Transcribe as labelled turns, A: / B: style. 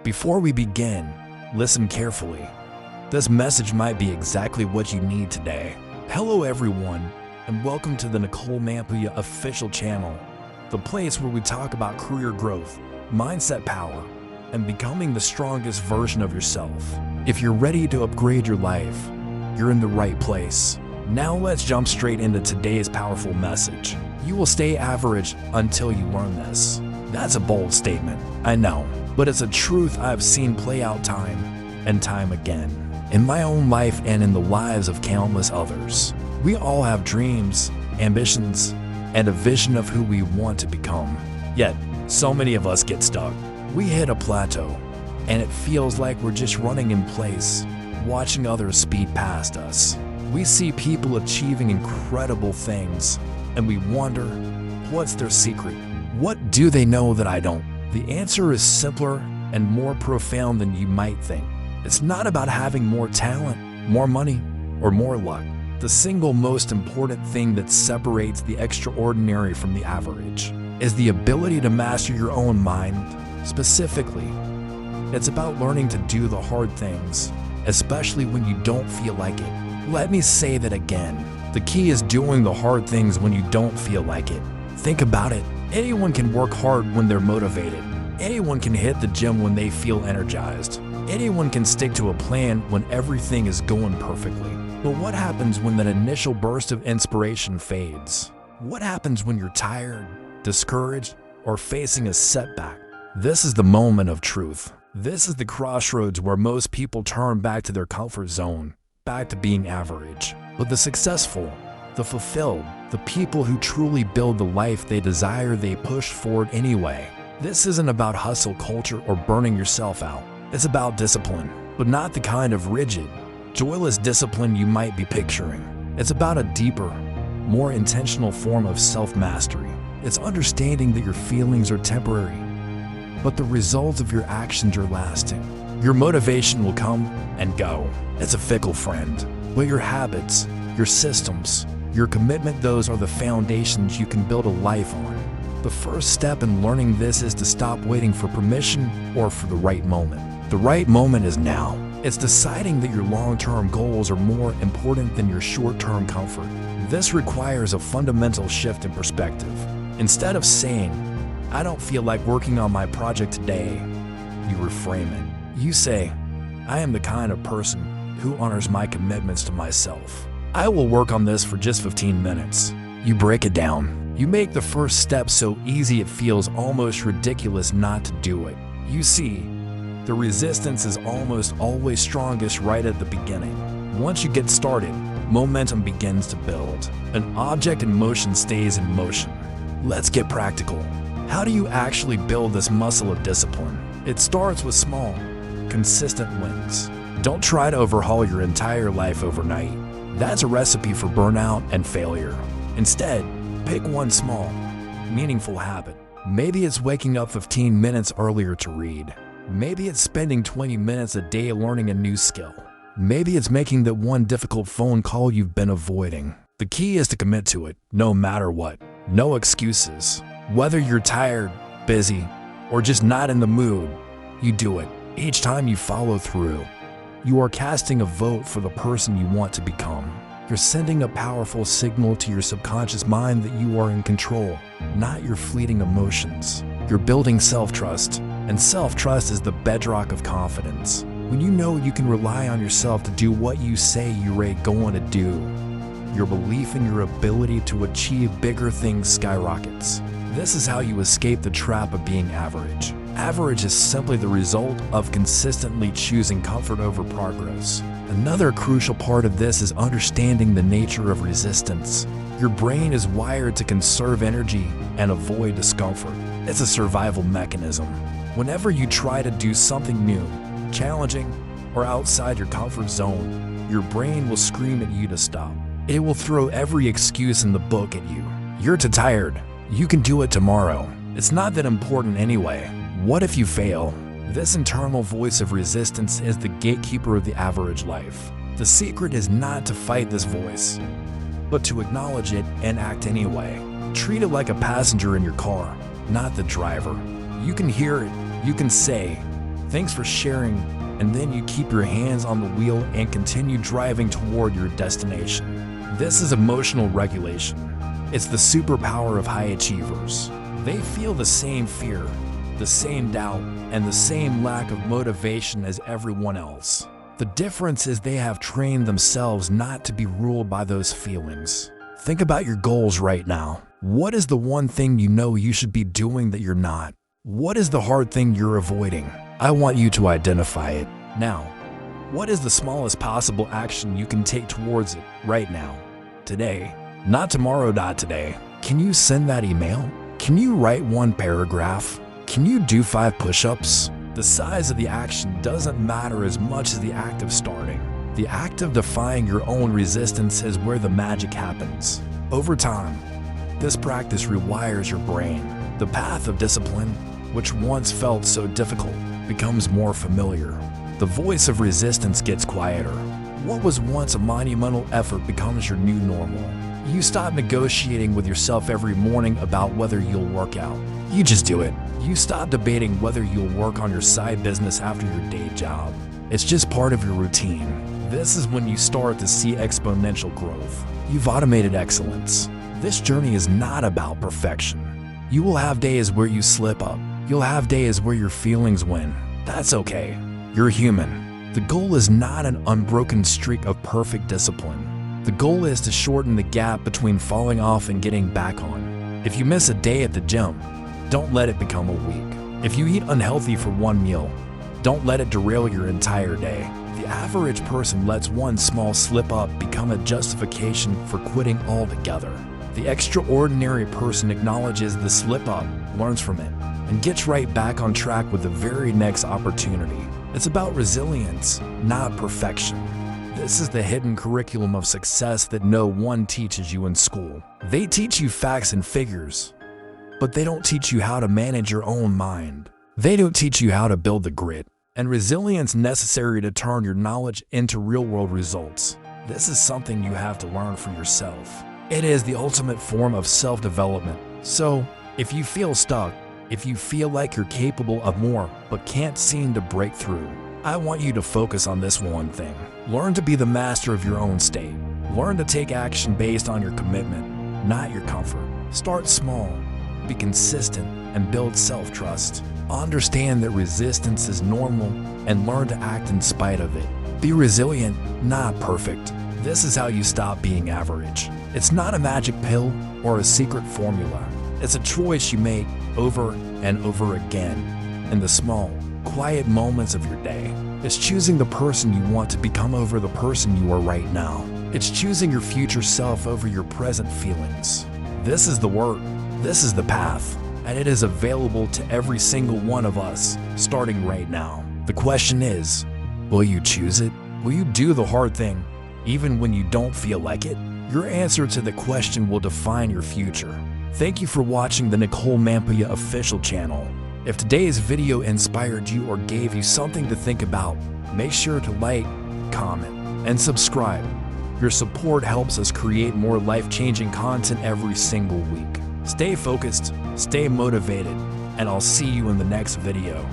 A: Before we begin, listen carefully. This message might be exactly what you need today. Hello everyone, and welcome to the Nicole Mampuya official channel, the place where we talk about career growth, mindset power, and becoming the strongest version of yourself. If you're ready to upgrade your life, you're in the right place. Now let's jump straight into today's powerful message. You will stay average until you learn this. That's a bold statement, I know, but it's a truth I've seen play out time and time again. In my own life and in the lives of countless others. We all have dreams, ambitions, and a vision of who we want to become. Yet, so many of us get stuck. We hit a plateau, and it feels like we're just running in place, watching others speed past us. We see people achieving incredible things, and we wonder, what's their secret? What do they know that I don't? The answer is simpler and more profound than you might think. It's not about having more talent, more money, or more luck. The single most important thing that separates the extraordinary from the average is the ability to master your own mind. Specifically, it's about learning to do the hard things, especially when you don't feel like it. Let me say that again. The key is doing the hard things when you don't feel like it. Think about it. Anyone can work hard when they're motivated. Anyone can hit the gym when they feel energized. Anyone can stick to a plan when everything is going perfectly. But what happens when that initial burst of inspiration fades? What happens when you're tired, discouraged, or facing a setback? This is the moment of truth. This is the crossroads where most people turn back to their comfort zone, back to being average. But the successful, the fulfilled, the people who truly build the life they desire, they push forward anyway. This isn't about hustle culture or burning yourself out. It's about discipline, but not the kind of rigid, joyless discipline you might be picturing. It's about a deeper, more intentional form of self-mastery. It's understanding that your feelings are temporary, but the results of your actions are lasting. Your motivation will come and go. It's a fickle friend. But your habits, your systems, your commitment, those are the foundations you can build a life on. The first step in learning this is to stop waiting for permission or for the right moment. The right moment is now. It's deciding that your long-term goals are more important than your short-term comfort. This requires a fundamental shift in perspective. Instead of saying, "I don't feel like working on my project today," you reframe it. You say, "I am the kind of person who honors my commitments to myself. I will work on this for just 15 minutes. You break it down. You make the first step so easy it feels almost ridiculous not to do it. You see, the resistance is almost always strongest right at the beginning. Once you get started, momentum begins to build. An object in motion stays in motion. Let's get practical. How do you actually build this muscle of discipline? It starts with small, consistent wins. Don't try to overhaul your entire life overnight. That's a recipe for burnout and failure. Instead, pick one small, meaningful habit. Maybe it's waking up 15 minutes earlier to read. Maybe it's spending 20 minutes a day learning a new skill. Maybe it's making that one difficult phone call you've been avoiding. The key is to commit to it, no matter what. No excuses. Whether you're tired, busy, or just not in the mood, you do it. Each time you follow through, you are casting a vote for the person you want to become. You're sending a powerful signal to your subconscious mind that you are in control, not your fleeting emotions. You're building self-trust, and self-trust is the bedrock of confidence. When you know you can rely on yourself to do what you say you're going to do, your belief in your ability to achieve bigger things skyrockets. This is how you escape the trap of being average. Average is simply the result of consistently choosing comfort over progress. Another crucial part of this is understanding the nature of resistance. Your brain is wired to conserve energy and avoid discomfort. It's a survival mechanism. Whenever you try to do something new, challenging, or outside your comfort zone, your brain will scream at you to stop. It will throw every excuse in the book at you. You're too tired. You can do it tomorrow. It's not that important anyway. What if you fail? This internal voice of resistance is the gatekeeper of the average life. The secret is not to fight this voice, but to acknowledge it and act anyway. Treat it like a passenger in your car, not the driver. You can hear it. You can say, Thanks for sharing, and then you keep your hands on the wheel and continue driving toward your destination. This is emotional regulation. It's the superpower of high achievers. They feel the same fear, the same doubt, and the same lack of motivation as everyone else. The difference is they have trained themselves not to be ruled by those feelings. Think about your goals right now. What is the one thing you know you should be doing that you're not? What is the hard thing you're avoiding? I want you to identify it. Now, what is the smallest possible action you can take towards it right now? Today. Not tomorrow, not today. Can you send that email? Can you write one paragraph? Can you do 5 push-ups? The size of the action doesn't matter as much as the act of starting. The act of defying your own resistance is where the magic happens. Over time, this practice rewires your brain. The path of discipline, which once felt so difficult, becomes more familiar. The voice of resistance gets quieter. What was once a monumental effort becomes your new normal. You stop negotiating with yourself every morning about whether you'll work out. You just do it. You stop debating whether you'll work on your side business after your day job. It's just part of your routine. This is when you start to see exponential growth. You've automated excellence. This journey is not about perfection. You will have days where you slip up. You'll have days where your feelings win. That's okay. You're human. The goal is not an unbroken streak of perfect discipline. The goal is to shorten the gap between falling off and getting back on. If you miss a day at the gym, don't let it become a week. If you eat unhealthy for one meal, don't let it derail your entire day. The average person lets one small slip up become a justification for quitting altogether. The extraordinary person acknowledges the slip up, learns from it, and gets right back on track with the very next opportunity. It's about resilience, not perfection. This is the hidden curriculum of success that no one teaches you in school. They teach you facts and figures, but they don't teach you how to manage your own mind. They don't teach you how to build the grit and resilience necessary to turn your knowledge into real-world results. This is something you have to learn for yourself. It is the ultimate form of self-development. So, if you feel stuck, if you feel like you're capable of more but can't seem to break through, I want you to focus on this one thing. Learn to be the master of your own state. Learn to take action based on your commitment, not your comfort. Start small, be consistent, and build self-trust. Understand that resistance is normal and learn to act in spite of it. Be resilient, not perfect. This is how you stop being average. It's not a magic pill or a secret formula. It's a choice you make over and over again in the small, quiet moments of your day. It's choosing the person you want to become over the person you are right now. It's choosing your future self over your present feelings. This is the work. This is the path. And it is available to every single one of us, starting right now. The question is, will you choose it? Will you do the hard thing, even when you don't feel like it? Your answer to the question will define your future. Thank you for watching the Nicole Mampuya official channel. If today's video inspired you or gave you something to think about, make sure to like, comment, and subscribe. Your support helps us create more life-changing content every single week. Stay focused, stay motivated, and I'll see you in the next video.